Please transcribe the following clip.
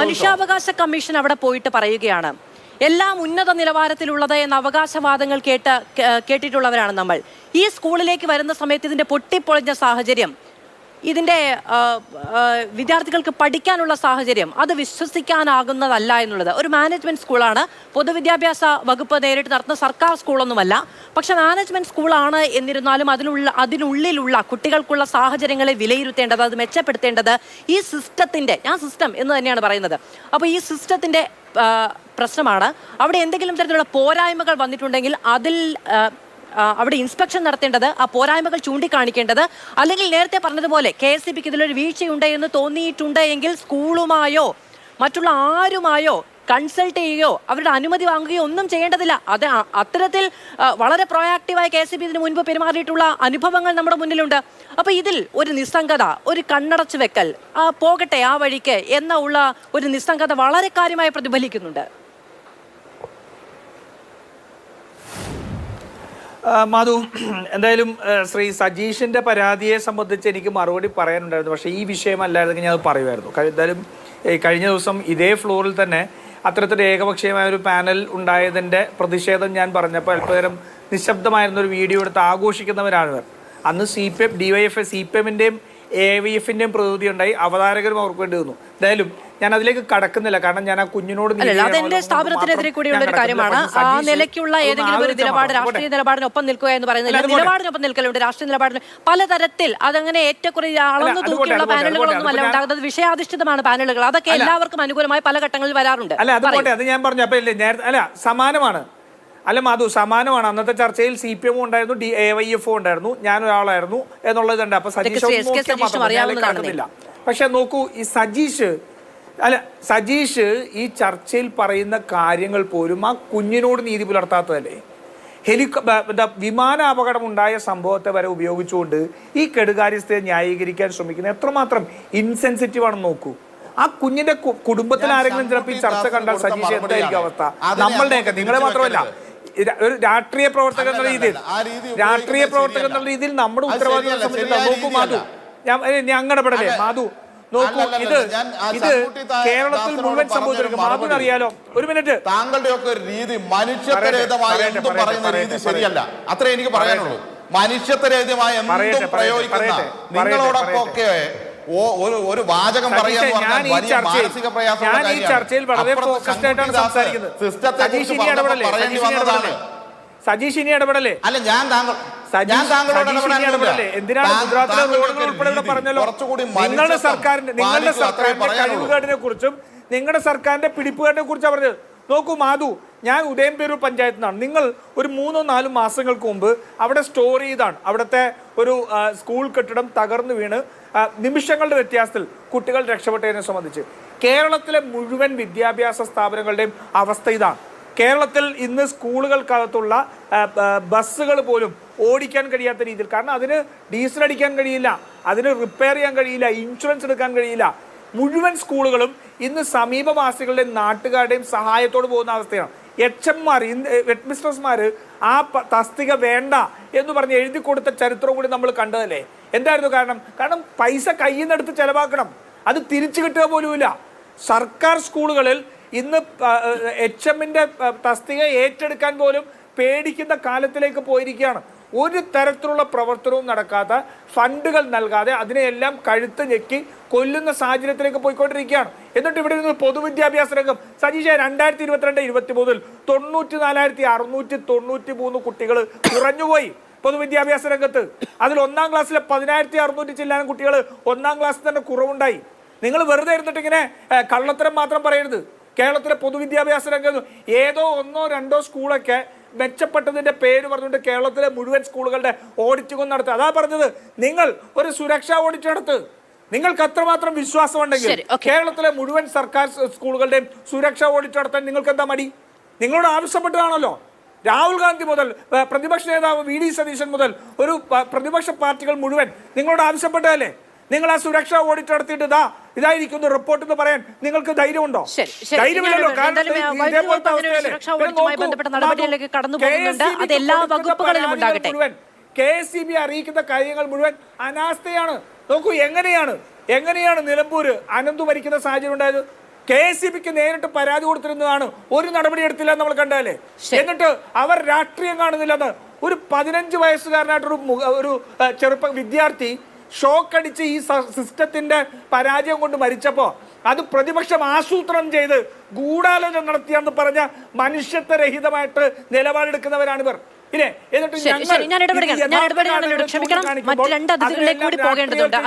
മനുഷ്യാവകാശ കമ്മീഷൻ അവിടെ പോയിട്ട് പറയുകയാണ്, എല്ലാം ഉന്നത നിലവാരത്തിലുള്ളത് എന്ന അവകാശവാദങ്ങൾ കേട്ടിട്ടുള്ളവരാണ് നമ്മൾ. ഈ സ്കൂളിലേക്ക് വരുന്ന സമയത്ത് ഇതിന്റെ പൊട്ടിപ്പൊളിഞ്ഞ സാഹചര്യം, ഇതിന്റെ വിദ്യാർത്ഥികൾക്ക് പഠിക്കാനുള്ള സാഹചര്യം അത് വിശ്വസിക്കാനാകുന്നതല്ല എന്നുള്ളത്. ഒരു മാനേജ്മെന്റ് സ്കൂളാണ്, പൊതുവിദ്യാഭ്യാസ വകുപ്പ് നേരിട്ട് നടത്തുന്ന സർക്കാർ സ്കൂളൊന്നുമല്ല. പക്ഷെ മാനേജ്മെന്റ് സ്കൂളാണ് എന്നിരുന്നാലും അതിനുള്ളിലുള്ള കുട്ടികൾക്കുള്ള സാഹചര്യങ്ങളെ വിലയിരുത്തേണ്ടത്, അത് മെച്ചപ്പെടുത്തേണ്ടത് ഈ സിസ്റ്റത്തിന്റെ, ഞാൻ സിസ്റ്റം എന്ന് തന്നെയാണ് പറയുന്നത്. അപ്പോൾ ഈ സിസ്റ്റത്തിന്റെ പ്രശ്നമാണ്. അവിടെ എന്തെങ്കിലും തരത്തിലുള്ള പോരായ്മകൾ വന്നിട്ടുണ്ടെങ്കിൽ അവിടെ ഇൻസ്പെക്ഷൻ നടത്തേണ്ടത്, ആ പോരായ്മകൾ ചൂണ്ടിക്കാണിക്കേണ്ടത്, അല്ലെങ്കിൽ നേരത്തെ പറഞ്ഞതുപോലെ KSEBക്ക് ഇതിലൊരു വീഴ്ചയുണ്ട് എന്ന് തോന്നിയിട്ടുണ്ട് എങ്കിൽ സ്കൂളുമായോ മറ്റുള്ള ആരുമായോ കൺസൾട്ട് ചെയ്യുകയോ അവരുടെ അനുമതി വാങ്ങുകയോ ഒന്നും ചെയ്യേണ്ടതില്ല. അത് അത്തരത്തിൽ വളരെ പ്രൊയാക്റ്റീവായി KSEB ഇതിനു മുൻപ് പെരുമാറിയിട്ടുള്ള അനുഭവങ്ങൾ നമ്മുടെ മുന്നിലുണ്ട്. അപ്പോൾ ഇതിൽ ഒരു നിസ്സംഗത, ഒരു കണ്ണടച്ചു വെക്കൽ, പോകട്ടെ ആ വഴിക്ക് ഉള്ള ഒരു നിസ്സംഗത വളരെ കാര്യമായി പ്രതിഫലിക്കുന്നുണ്ട്. മാധു, എന്തായാലും ശ്രീ സജീഷിൻ്റെ പരാതിയെ സംബന്ധിച്ച് എനിക്ക് മറുപടി പറയാനുണ്ടായിരുന്നു. പക്ഷേ ഈ വിഷയമല്ലായിരുന്നെങ്കിൽ ഞാൻ അത് പറയുമായിരുന്നു. എന്തായാലും കഴിഞ്ഞ ദിവസം ഇതേ ഫ്ലോറിൽ തന്നെ അത്തരത്തിൽ ഏകപക്ഷീയമായ ഒരു പാനൽ ഉണ്ടായതിൻ്റെ പ്രതിഷേധം ഞാൻ പറഞ്ഞപ്പോൾ അല്പനേരം നിശബ്ദമായിരുന്നൊരു വീഡിയോ എടുത്ത് ആഘോഷിക്കുന്നവരാണ് ഇവർ. അന്ന് CPM, DYFI, CPMൻ്റെയും AVFൻ്റെയും പ്രതിനിധി ഉണ്ടായി, അവതാരകരും അവർക്ക് വേണ്ടി നിന്നു. എന്തായാലും ഞാൻ അതിലേക്ക് കടക്കുന്നില്ല, കാരണം ഞാൻ ആ കുഞ്ഞിനോട് അതെന്റെ സ്ഥാപനത്തിനെതിരെ കൂടിയുള്ള ഒരു കാര്യമാണ്. ആ നിലയ്ക്കുള്ള ഏതെങ്കിലും ഒരു നിലപാട്, രാഷ്ട്രീയ നിലപാടിനൊപ്പം നിൽക്കുക എന്ന് പറയുന്നില്ല, നിലപാടിനൊപ്പം നിൽക്കലുണ്ട്, രാഷ്ട്രീയ നിലപാടിന് പലതരത്തിൽ. അതങ്ങനെ ഏറ്റക്കുറി അളന്നു തൂക്കിയുള്ള പാനലുകളൊന്നും അല്ല ഉണ്ടാകുന്നത്, വിഷയാധിഷ്ഠിതമാണ് പാനലുകൾ. അതൊക്കെ എല്ലാവർക്കും അനുകൂലമായി പല ഘട്ടങ്ങളിൽ വരാറുണ്ട്. അല്ല അതുകൊണ്ട് അത് ഞാൻ പറഞ്ഞു. അപ്പൊ അല്ല സമാനമാണ്, അല്ല മാധു സമാനമാണ്. അന്നത്തെ ചർച്ചയിൽ CPM ഉണ്ടായിരുന്നു, AYF ഉണ്ടായിരുന്നു, ഞാനൊരാളായിരുന്നു എന്നുള്ളതുണ്ട്. അപ്പൊ സജീഷ് പക്ഷെ നോക്കൂ, ഈ സജീഷ് ഈ ചർച്ചയിൽ പറയുന്ന കാര്യങ്ങൾ പോലും ആ കുഞ്ഞിനോട് നീതി പുലർത്താത്തതല്ലേ? വിമാന അപകടം ഉണ്ടായ സംഭവത്തെ വരെ ഉപയോഗിച്ചുകൊണ്ട് ഈ കെടുകാര്യസ്ഥയെ ന്യായീകരിക്കാൻ ശ്രമിക്കുന്നത് എത്രമാത്രം ഇൻസെൻസിറ്റീവ് ആണെന്ന് നോക്കൂ. ആ കുഞ്ഞിന്റെ കുടുംബത്തിൽ ആരെങ്കിലും ചിലപ്പോൾ ഈ ചർച്ച കണ്ടാൽ സജീഷ് എന്തായിരിക്കും അവസ്ഥ? നമ്മളുടെയൊക്കെ, നിങ്ങളെ മാത്രമല്ല, ഒരു രാഷ്ട്രീയ പ്രവർത്തകൻ എന്നുള്ള രീതിയിൽ നമ്മുടെ ഉത്തരവാദിത്വം സംബന്ധിച്ചിട്ട് നോക്കൂ മാധു, ഞാൻ അങ്ങടപെടലേ മാധു, നോക്കൂ, ഇത് കേരളത്തിൽ മുഴുവൻ സംഭവിച്ചിരിക്കും. മാധുവിന് അറിയാലോ. ഒരു മിനിറ്റ്, താങ്കളുടെ ഒക്കെ രീതി മനുഷ്യത്വരഹിതമായ എന്തും പറയുന്ന രീതി ശരിയല്ല. അത്രേ എനിക്ക് പറയാനുള്ളൂ. മനുഷ്യത്വരഹിതമായ എന്തും പ്രയോഗിക്കുന്ന നിങ്ങളോടൊപ്പം ഒക്കെ ഒരു വാചകം പറയാന്ന് പറഞ്ഞാൽ വലിയ മാനസിക പ്രയാസമുള്ള കാര്യമാണ്. സജീഷ് ഇനി ഇടപെടലേ? അല്ല, ഞാൻ എന്തിനാണ് ഗുജറാത്തിലെ റോഡുകൾ ഉൾപ്പെടെ പറഞ്ഞല്ലോ? നിങ്ങളുടെ സർക്കാരിന്റെ കഴിവുകേടിനെ കുറിച്ചും നിങ്ങളുടെ സർക്കാരിന്റെ പിടിപ്പുകേടിനെ കുറിച്ചാണ് പറഞ്ഞത്. നോക്കൂ മാധു, ഞാൻ ഉദയംപേരൂർ പഞ്ചായത്തിൽ നിന്നാണ്. നിങ്ങൾ ഒരു 3-4 മാസങ്ങൾക്ക് മുമ്പ് അവിടെ സ്റ്റോർ ചെയ്താണ് അവിടുത്തെ ഒരു സ്കൂൾ കെട്ടിടം തകർന്നു വീണ് നിമിഷങ്ങളുടെ വ്യത്യാസത്തിൽ കുട്ടികൾ രക്ഷപ്പെട്ടതിനെ സംബന്ധിച്ച്. കേരളത്തിലെ മുഴുവൻ വിദ്യാഭ്യാസ സ്ഥാപനങ്ങളുടെയും അവസ്ഥ ഇതാണ്. കേരളത്തിൽ ഇന്ന് സ്കൂളുകൾക്കകത്തുള്ള ബസ്സുകൾ പോലും ഓടിക്കാൻ കഴിയാത്ത രീതിയിൽ, കാരണം അതിന് ഡീസൽ അടിക്കാൻ കഴിയില്ല, അതിന് റിപ്പയർ ചെയ്യാൻ കഴിയില്ല, ഇൻഷുറൻസ് എടുക്കാൻ കഴിയില്ല. മുഴുവൻ സ്കൂളുകളും ഇന്ന് സമീപവാസികളുടെയും നാട്ടുകാരുടെയും സഹായത്തോട് പോകുന്ന അവസ്ഥയാണ്. HM-മാർ, ഹെഡ്മിസ്ട്രസ്മാർ ആ തസ്തിക വേണ്ട എന്ന് പറഞ്ഞ് എഴുതി കൊടുത്ത ചരിത്രം കൂടി നമ്മൾ കണ്ടതല്ലേ? എന്തായിരുന്നു കാരണം പൈസ കയ്യിൽ നിന്ന് എടുത്ത് ചെലവാക്കണം, അത് തിരിച്ചു കിട്ടുക പോലുമില്ല. സർക്കാർ സ്കൂളുകളിൽ ഇന്ന് HM-ന്റെ തസ്തിക ഏറ്റെടുക്കാൻ പോലും പേടിക്കുന്ന കാലത്തിലേക്ക് പോയിരിക്കുകയാണ്. ഒരു തരത്തിലുള്ള പ്രവർത്തനവും നടക്കാത്ത, ഫണ്ടുകൾ നൽകാതെ അതിനെയെല്ലാം കഴുത്ത് ഞെക്കി കൊല്ലുന്ന സാഹചര്യത്തിലേക്ക് പോയിക്കൊണ്ടിരിക്കുകയാണ്. എന്നിട്ട് ഇവിടെ നിന്ന് പൊതുവിദ്യാഭ്യാസ രംഗം സജീഷ 2022-23 94,693 കുട്ടികൾ കുറഞ്ഞുപോയി പൊതുവിദ്യാഭ്യാസ രംഗത്ത്. അതിൽ 1-ാം ക്ലാസ്സിലെ 10,600 ചില്ലാനും കുട്ടികൾ 1-ാം ക്ലാസ്സിൽ തന്നെ കുറവുണ്ടായി. നിങ്ങൾ വെറുതെ ഇരുന്നിട്ട് ഇങ്ങനെ കള്ളത്തരം മാത്രം പറയരുത്. കേരളത്തിലെ പൊതുവിദ്യാഭ്യാസ രംഗത്ത് ഏതോ 1-2 സ്കൂളൊക്കെ മെച്ചപ്പെട്ടതിന്റെ പേര് പറഞ്ഞുകൊണ്ട് കേരളത്തിലെ മുഴുവൻ സ്കൂളുകളുടെ ഓഡിറ്റുകൾ നടത്തുക. അതാ പറഞ്ഞത്, നിങ്ങൾ ഒരു സുരക്ഷാ ഓഡിറ്റ് നടത്ത്. നിങ്ങൾക്ക് അത്രമാത്രം വിശ്വാസം ഉണ്ടെങ്കിൽ കേരളത്തിലെ മുഴുവൻ സർക്കാർ സ്കൂളുകളുടെയും സുരക്ഷാ ഓഡിറ്റ് നടത്താൻ നിങ്ങൾക്ക് എന്താ മടി? നിങ്ങളോട് ആവശ്യപ്പെട്ടതാണല്ലോ. രാഹുൽ ഗാന്ധി മുതൽ പ്രതിപക്ഷ നേതാവ് VD സതീശൻ മുതൽ ഒരു പ്രതിപക്ഷ പാർട്ടികൾ മുഴുവൻ നിങ്ങളോട് ആവശ്യപ്പെട്ടതല്ലേ? നിങ്ങൾ ആ സുരക്ഷാ ഓഡിറ്റ് നടത്തിയിട്ട് ഇതായിരിക്കുന്നു റിപ്പോർട്ട് എന്ന് പറയാൻ നിങ്ങൾക്ക് ധൈര്യമുണ്ടോ? ധൈര്യമില്ലല്ലോ. KSEB അറിയിക്കുന്ന കാര്യങ്ങൾ മുഴുവൻ അനാസ്ഥയാണ്. നോക്കൂ, എങ്ങനെയാണ് എങ്ങനെയാണ് നിലമ്പൂര് അനന്തു മരിക്കുന്ന സാഹചര്യം ഉണ്ടായത്? KSEBക്ക് നേരിട്ട് പരാതി കൊടുത്തിരുന്നതാണ്, ഒരു നടപടി എടുത്തില്ല നമ്മൾ കണ്ടാലേ. എന്നിട്ട് അവർ രാഷ്ട്രീയം കാണുന്നില്ലെന്ന് ഒരു 15 വയസ്സുകാരനായിട്ടൊരു ഒരു ചെറുപ്പ വിദ്യാർത്ഥി ഷോക്ക് അടിച്ച് ഈ സിസ്റ്റത്തിന്റെ പരാജയം കൊണ്ട് മരിച്ചപ്പോ അത് പ്രതിപക്ഷം ആസൂത്രണം ചെയ്ത് ഗൂഢാലോചന നടത്തിയെന്ന് പറഞ്ഞ മനുഷ്യത്വരഹിതമായിട്ട് നിലപാടെടുക്കുന്നവരാണിവർ. ഞാൻ ഇടപെടുകയാണ്, ക്ഷമിക്കണം, മറ്റ് രണ്ട് അതിഥികളിലേക്ക് കൂടി പോകേണ്ടതുണ്ട്.